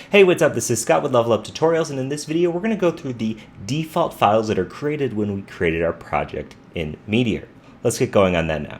Hey, what's up? This is Scott with Level Up Tutorials, and in this video we're going to go through the default files that are created when we created our project in Meteor. Let's get going on that now.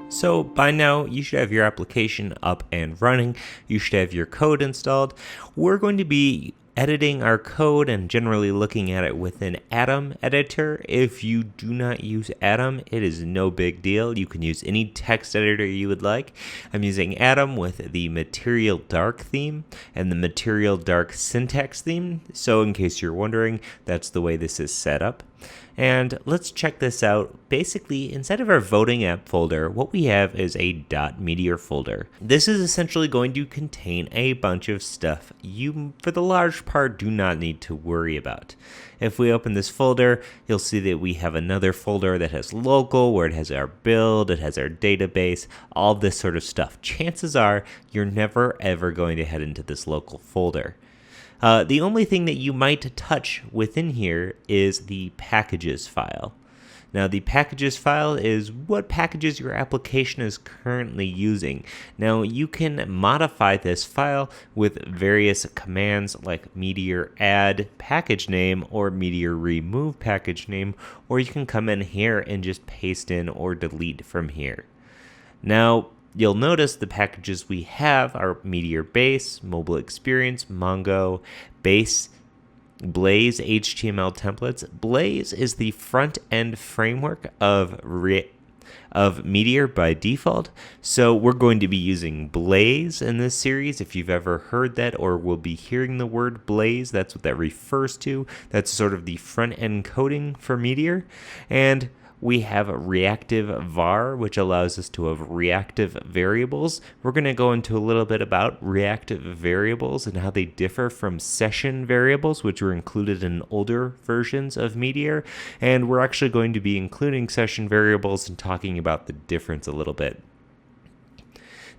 So by now you should have your application up and running. You should have your code installed. We're going to be editing our code and generally looking at it with an Atom editor. If you do not use Atom, it is no big deal. You can use any text editor you would like. I'm using Atom with the Material Dark theme and the Material Dark syntax theme. So in case you're wondering, that's the way this is set up. And let's check this out. Basically, inside of our voting app folder, what we have is a .meteor folder. This is essentially going to contain a bunch of stuff you, for the large part, do not need to worry about. If we open this folder, you'll see that we have another folder that has local, where it has our build, it has our database, all this sort of stuff. Chances are you're never ever going to head into this local folder. The only thing that you might touch within here is the packages file. Now, the packages file is what packages your application is currently using. Now, you can modify this file with various commands like meteor add package name or meteor remove package name, or you can come in here and just paste in or delete from here. Now, you'll notice the packages we have are Meteor Base, Mobile Experience, Mongo, Base, Blaze HTML templates. Blaze is the front-end framework of Meteor by default, so we're going to be using Blaze in this series. If you've ever heard that or will be hearing the word Blaze, that's what that refers to. That's sort of the front-end coding for Meteor. And we have a reactive var, which allows us to have reactive variables. We're going to go into a little bit about reactive variables and how they differ from session variables, which were included in older versions of Meteor. And we're actually going to be including session variables and talking about the difference a little bit.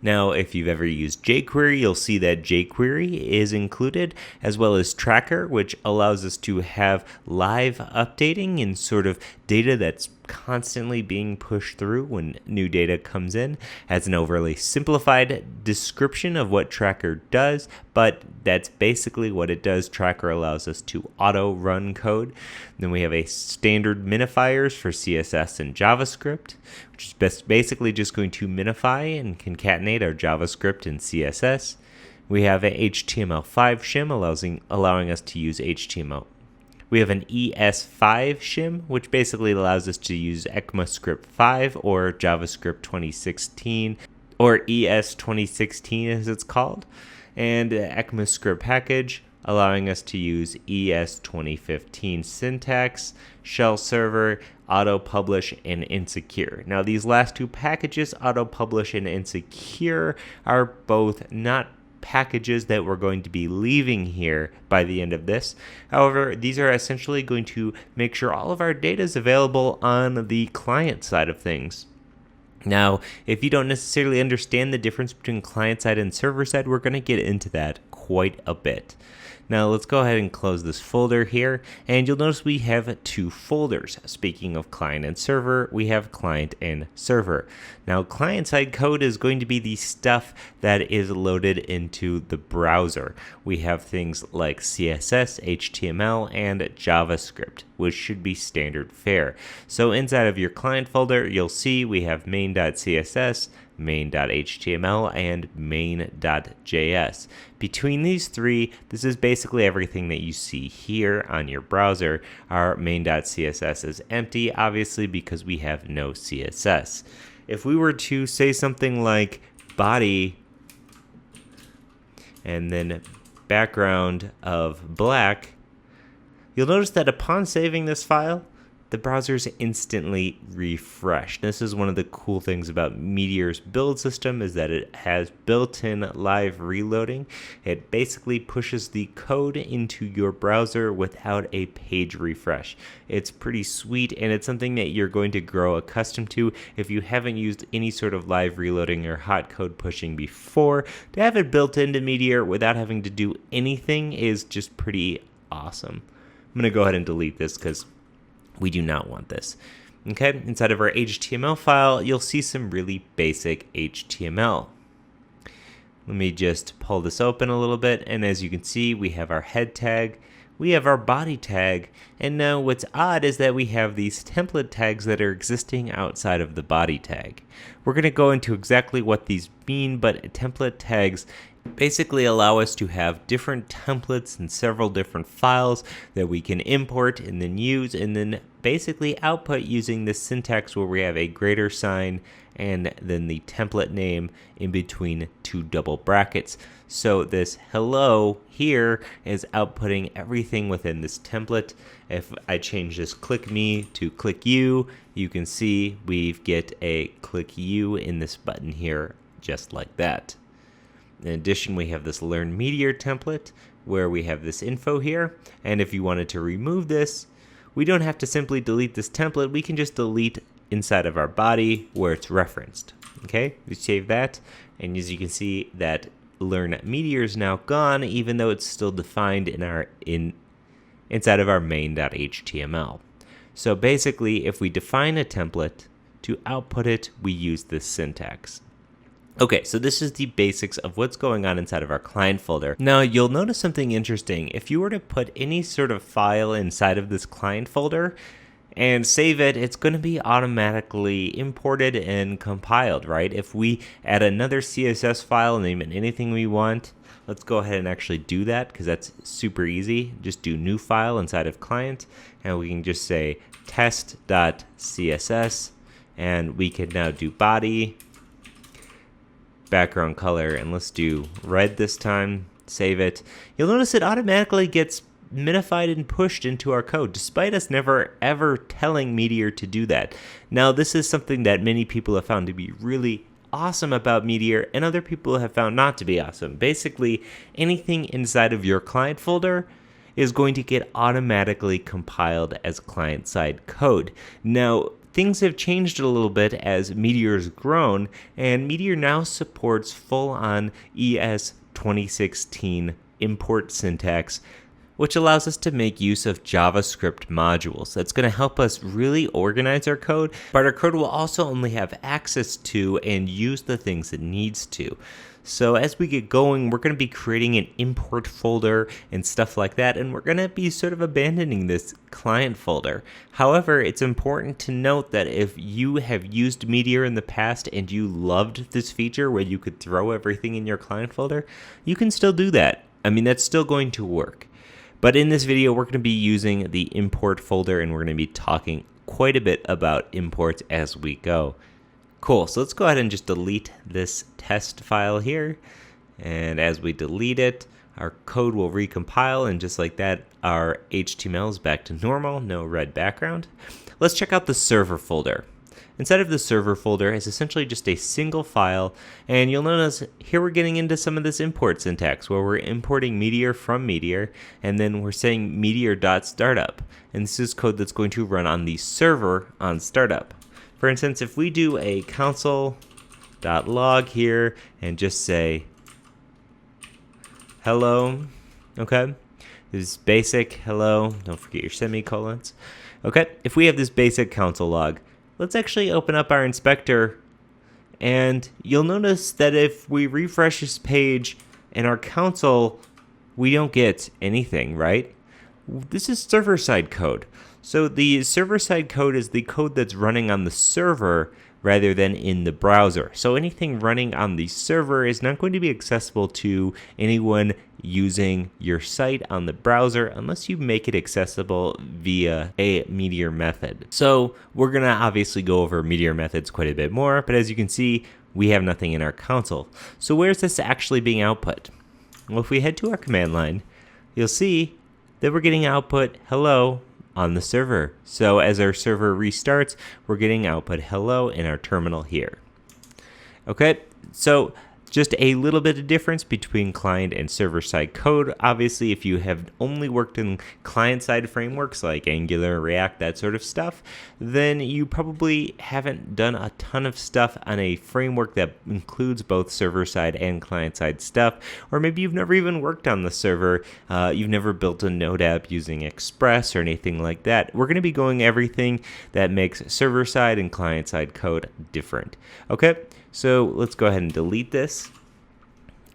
Now, if you've ever used jQuery, you'll see that jQuery is included, as well as Tracker, which allows us to have live updating and sort of data that's constantly being pushed through when new data comes in. Has an overly simplified description of what Tracker does, but that's basically what it does. Tracker allows us to auto-run code. Then we have a standard minifiers for CSS and JavaScript, which is basically just going to minify and concatenate our JavaScript and CSS. We have a HTML5 shim allowing us to use HTML. We have an ES5 shim, which basically allows us to use ECMAScript 5 or JavaScript 2016, or ES 2016 as it's called, and ECMAScript package, allowing us to use ES 2015 syntax, shell server, auto-publish, and insecure. Now, these last two packages, auto-publish and insecure, are both not packages that we're going to be leaving here by the end of this. However, these are essentially going to make sure all of our data is available on the client side of things. Now, if you don't necessarily understand the difference between client side and server side, we're going to get into that quite a bit. Now let's go ahead and close this folder here, and you'll notice we have two folders. Speaking of client and server, we have client and server. Now, client-side code is going to be the stuff that is loaded into the browser. We have things like CSS, HTML, and JavaScript, which should be standard fare. So inside of your client folder, you'll see we have main.css, main.html, and main.js. Between these three, this is basically everything that you see here on your browser. Our main.css is empty, obviously, because we have no CSS. If we were to say something like body and then background of black, you'll notice that upon saving this file, the browser's instantly refreshed. This is one of the cool things about Meteor's build system, is that it has built-in live reloading. It basically pushes the code into your browser without a page refresh. It's pretty sweet, and it's something that you're going to grow accustomed to if you haven't used any sort of live reloading or hot code pushing before. To have it built into Meteor without having to do anything is just pretty awesome. I'm going to go ahead and delete this because we do not want this. Okay, inside of our HTML file, you'll see some really basic HTML. Let me just pull this open a little bit, and as you can see, we have our head tag, we have our body tag, and now what's odd is that we have these template tags that are existing outside of the body tag. We're going to go into exactly what these mean, but template tags basically allow us to have different templates and several different files that we can import and then use and then basically output using this syntax where we have a greater sign and then the template name in between two double brackets. So this hello here is outputting everything within this template. If I change this click me to click you, you can see we get a click you in this button here just like that. In addition, we have this Learn Meteor template where we have this info here. And if you wanted to remove this, we don't have to simply delete this template. We can just delete inside of our body where it's referenced. Okay, we save that. And as you can see, that Learn Meteor is now gone, even though it's still defined inside of our main.html. So basically, if we define a template to output it, we use this syntax. Okay, so this is the basics of what's going on inside of our client folder. Now, you'll notice something interesting. If you were to put any sort of file inside of this client folder and save it, it's going to be automatically imported and compiled, right? If we add another CSS file and name it anything we want, let's go ahead and actually do that because that's super easy. Just do new file inside of client, and we can just say test.css, and we can now do body, background color, and let's do red this time. Save it. You'll notice it automatically gets minified and pushed into our code despite us never ever telling Meteor to do that. Now this is something that many people have found to be really awesome about Meteor and other people have found not to be awesome. Basically, anything inside of your client folder is going to get automatically compiled as client-side code. Now, things have changed a little bit as Meteor's grown, and Meteor now supports full-on ES 2016 import syntax, which allows us to make use of JavaScript modules. That's going to help us really organize our code, but our code will also only have access to and use the things it needs to. So as we get going, we're going to be creating an import folder and stuff like that, and we're going to be sort of abandoning this client folder. However, it's important to note that if you have used Meteor in the past and you loved this feature where you could throw everything in your client folder, you can still do that. I mean, that's still going to work. But in this video, we're going to be using the import folder, and we're going to be talking quite a bit about imports as we go. Cool, so let's go ahead and just delete this test file here. And as we delete it, our code will recompile, and just like that, our HTML is back to normal, no red background. Let's check out the server folder. Inside of the server folder is essentially just a single file, and you'll notice here we're getting into some of this import syntax where we're importing Meteor from Meteor, and then we're saying meteor.startup. And this is code that's going to run on the server on startup. For instance, if we do a console.log here and just say hello, okay? This is basic hello, don't forget your semicolons. Okay, if we have this basic console log, let's actually open up our inspector, and you'll notice that if we refresh this page in our console, we don't get anything, right? This is server-side code. So the server-side code is the code that's running on the server rather than in the browser. So anything running on the server is not going to be accessible to anyone using your site on the browser unless you make it accessible via a Meteor method. So we're going to obviously go over Meteor methods quite a bit more, but as you can see, we have nothing in our console. So where's this actually being output? Well, if we head to our command line, you'll see that we're getting output hello on the server. So as our server restarts, we're getting output hello in our terminal here. Okay, so Just a little bit of difference between client and server-side code. Obviously, if you have only worked in client-side frameworks like Angular, React, that sort of stuff, then you probably haven't done a ton of stuff on a framework that includes both server-side and client-side stuff, or maybe you've never even worked on the server, you've never built a Node app using Express or anything like that. We're going to be going everything that makes server-side and client-side code different. Okay? So let's go ahead and delete this,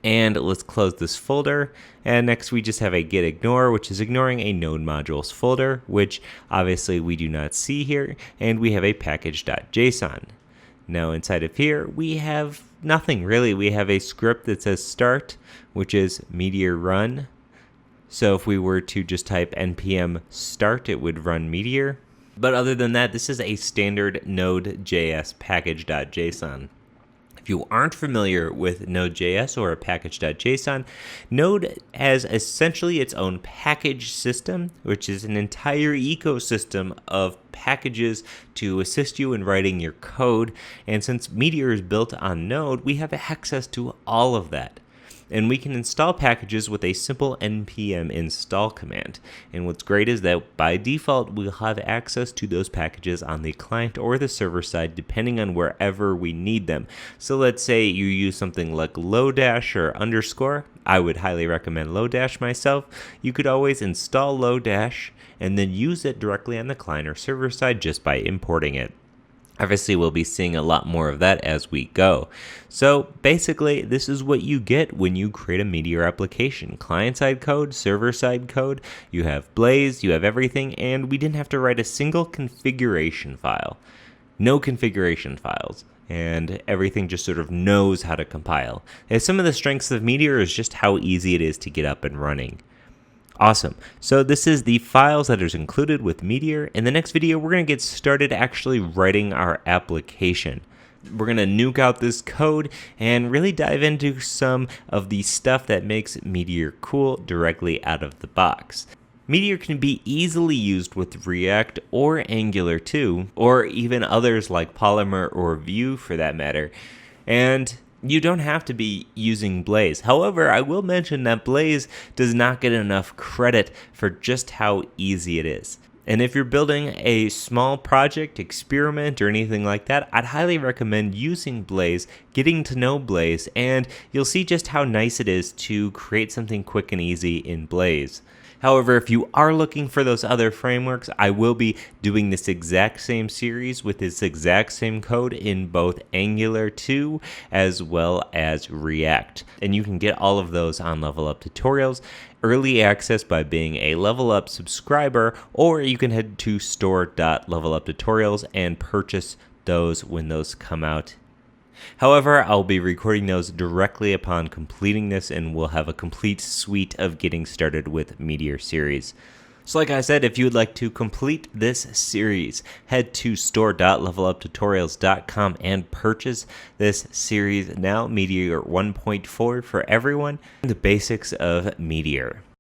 and let's close this folder. And next we just have a git ignore, which is ignoring a node modules folder, which obviously we do not see here, and we have a package.json. Now inside of here we have nothing really. We have a script that says start, which is meteor run. So if we were to just type npm start, it would run Meteor. But other than that, this is a standard node.js package.json. If you aren't familiar with Node.js or a package.json, Node has essentially its own package system, which is an entire ecosystem of packages to assist you in writing your code. And since Meteor is built on Node, we have access to all of that. And we can install packages with a simple npm install command. And what's great is that by default, we'll have access to those packages on the client or the server side, depending on wherever we need them. So let's say you use something like Lodash or underscore. I would highly recommend Lodash myself. You could always install Lodash and then use it directly on the client or server side just by importing it. Obviously, we'll be seeing a lot more of that as we go. So basically, this is what you get when you create a Meteor application. Client-side code, server-side code, you have Blaze, you have everything, and we didn't have to write a single configuration file. No configuration files. And everything just sort of knows how to compile. And some of the strengths of Meteor is just how easy it is to get up and running. Awesome. So this is the files that is included with Meteor. In the next video, we're going to get started actually writing our application. We're going to nuke out this code and really dive into some of the stuff that makes Meteor cool directly out of the box. Meteor can be easily used with React or Angular 2, or even others like Polymer or Vue for that matter. And you don't have to be using Blaze. However, I will mention that Blaze does not get enough credit for just how easy it is. And if you're building a small project, experiment, or anything like that, I'd highly recommend using Blaze, getting to know Blaze, and you'll see just how nice it is to create something quick and easy in Blaze. However, if you are looking for those other frameworks, I will be doing this exact same series with this exact same code in both Angular 2 as well as React. And you can get all of those on Level Up Tutorials, early access by being a Level Up subscriber, or you can head to store.leveluptutorials and purchase those when those come out. However, I'll be recording those directly upon completing this, and we'll have a complete suite of getting started with Meteor series. So like I said, if you would like to complete this series, head to store.leveluptutorials.com and purchase this series now, Meteor 1.4 for everyone, the basics of Meteor.